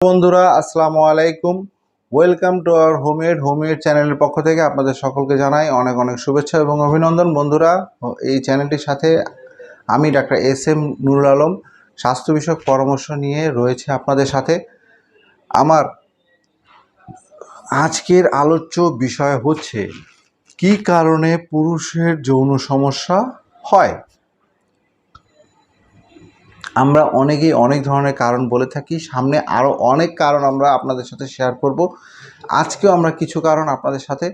বন্ধুরা আসসালামু আলাইকুম। ওয়েলকাম টু আওয়ার হোমমেড চ্যানেলের পক্ষ থেকে আপনাদের সকলকে জানাই অনেক অনেক শুভেচ্ছা এবং অভিনন্দন। বন্ধুরা, এই চ্যানেলটির সাথে আমি ডাক্তার SM নুরুল আলম স্বাস্থ্য বিষয়ক পরামর্শ নিয়ে রয়েছে আপনাদের সাথে। আমার আজকের আলোচ্য বিষয় হচ্ছে কী কারণে পুরুষের যৌন সমস্যা হয়। আমরা অনেকেই অনেক ধরনের কারণ বলে থাকি, সামনে আরও অনেক কারণ আমরা আপনাদের সাথে শেয়ার করব। আজকেও আমরা কিছু কারণ আপনাদের সাথে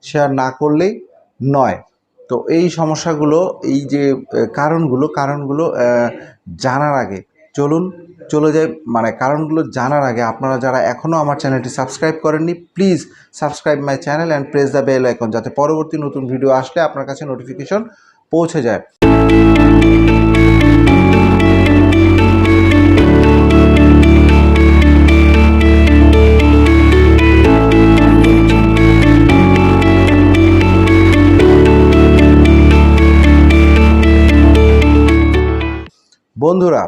শেয়ার না করলেই নয়। তো এই সমস্যাগুলো, এই যে কারণগুলো জানার আগে চলে যাই, কারণগুলো জানার আগে আপনারা যারা এখনও আমার চ্যানেলটি সাবস্ক্রাইব করেননি, please subscribe my channel and press the bell icon, যাতে পরবর্তী নতুন ভিডিও আসলে আপনার কাছে নোটিফিকেশন পৌঁছে যায়। বন্ধুরা,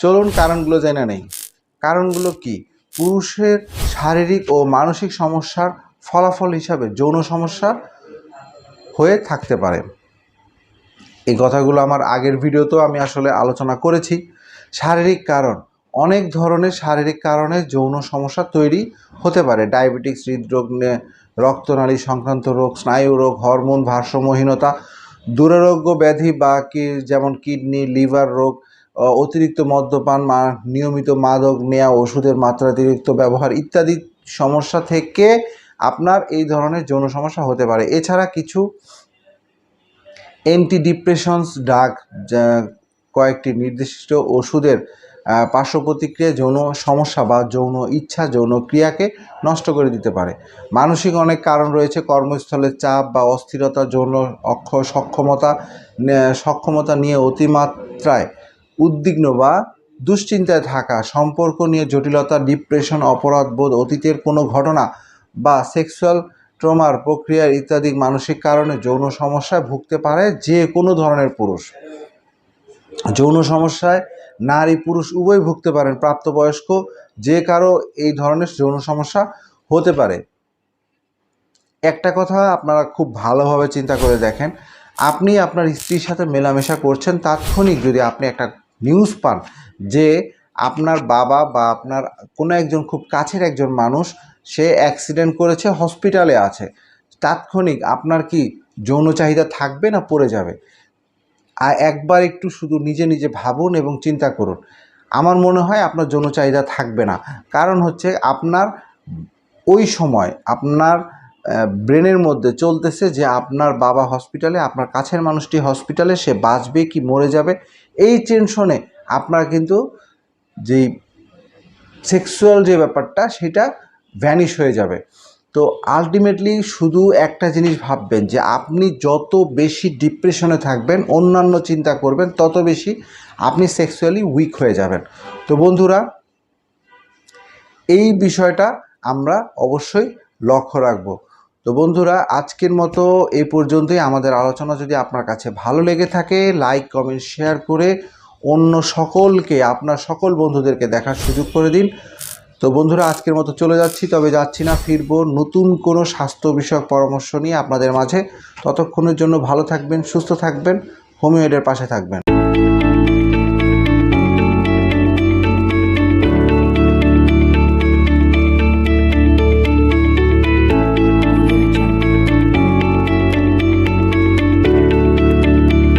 চলুন কারণগুলো জেনে নেই। কারণগুলো কি? পুরুষের শারীরিক ও মানসিক সমস্যার ফলাফল হিসাবে যৌন সমস্যা হয়ে থাকতে পারে। এই কথাগুলো আমার আগের ভিডিওতেও আমি আসলে আলোচনা করেছি। শারীরিক কারণ, অনেক ধরনের শারীরিক কারণে যৌন সমস্যা তৈরি হতে পারে। ডায়াবেটিস, হৃদরোগ, রক্তনালী সংক্রান্ত রোগ, স্নায়ু রোগ, হরমোন ভারসাম্যহীনতা, দুরারোগ্য ব্যাধি যেমন কিডনি, লিভার রোগ, অতিরিক্ত মদ্যপান, নিয়মিত মাদক নেওয়া, ওষুধের মাত্রাতিরিক্ত ব্যবহার ইত্যাদি সমস্যা থেকে আপনার এই ধরনের যৌন সমস্যা হতে পারে। এছাড়া কিছু অ্যান্টিডিপ্রেশনস ড্রাগ, কয়েকটি নির্দিষ্ট ওষুধের পার্শ্ব প্রতিক্রিয়া যৌন সমস্যা বা যৌন ইচ্ছা, যৌন ক্রিয়াকে নষ্ট করে দিতে পারে। মানসিক অনেক কারণ রয়েছে। কর্মস্থলের চাপ বা অস্থিরতা, যৌন সক্ষমতা নিয়ে অতিমাত্রায় উদ্বিগ্ন বা দুশ্চিন্তায় থাকা, সম্পর্ক নিয়ে জটিলতা, ডিপ্রেশন, অপরাধবোধ, অতীতের কোনো ঘটনা বা সেক্সুয়াল ট্রমার প্রক্রিয়া ইত্যাদি মানসিক কারণে যৌন সমস্যায় ভুগতে পারে যে কোনো ধরনের পুরুষ। যৌন সমস্যায় নারী পুরুষ উভয় ভুগতে পারেন। প্রাপ্তবয়স্ক যে কারো এই ধরনের যৌন সমস্যা হতে পারে। একটা কথা আপনারা খুব ভালোভাবে চিন্তা করে দেখেন, আপনি আপনার স্ত্রীর সাথে মেলামেশা করছেন, তাৎক্ষণিক যদি আপনি একটা নিউজ পান যে আপনার বাবা বা আপনার কোনো একজন খুব কাছের একজন মানুষ সে অ্যাক্সিডেন্ট করেছে, হসপিটালে আছে, তাৎক্ষণিক আপনার কি যৌন চাহিদা থাকবে না পড়ে যাবে? আর একবার একটু শুধু নিজে নিজে ভাবুন এবং চিন্তা করুন। আমার মনে হয় আপনার যৌন চাহিদা থাকবে না। কারণ হচ্ছে আপনার ওই সময় আপনার ব্রেনের মধ্যে চলতেছে যে আপনার বাবা হসপিটালে, আপনার কাছের মানুষটি হসপিটালে, সে বাঁচবে কি মরে যাবে, এই টেনশনে আপনার কিন্তু যেই সেক্সুয়াল যে ব্যাপারটা সেটা ভ্যানিশ হয়ে যাবে। তো আলটিমেটলি শুধু একটা জিনিস ভাববেন যে আপনি যত বেশি ডিপ্রেশনে থাকবেন, অন্যান্য চিন্তা করবেন, তত বেশি আপনি সেক্সুয়ালি উইক হয়ে যাবেন। তো বন্ধুরা, এই বিষয়টা আমরা অবশ্যই লক্ষ্য রাখব। তো বন্ধুরা, আজকের মতো এই পর্যন্তই। আমাদের আলোচনা যদি আপনার কাছে ভালো লেগে থাকে, লাইক, কমেন্ট, শেয়ার করে অন্য সকলকে, আপনার সকল বন্ধুদেরকে দেখার সুযোগ করে দিন। তো বন্ধুরা, আজকের মতো চলে যাচ্ছি, তবে যাচ্ছি না, ফিরবো নতুন কোনো স্বাস্থ্য বিষয়ক পরামর্শ নিয়ে আপনাদের মাঝে। ততক্ষণের জন্য ভালো থাকবেন, সুস্থ থাকবেন, হোমিওয়েডের পাশে থাকবেন।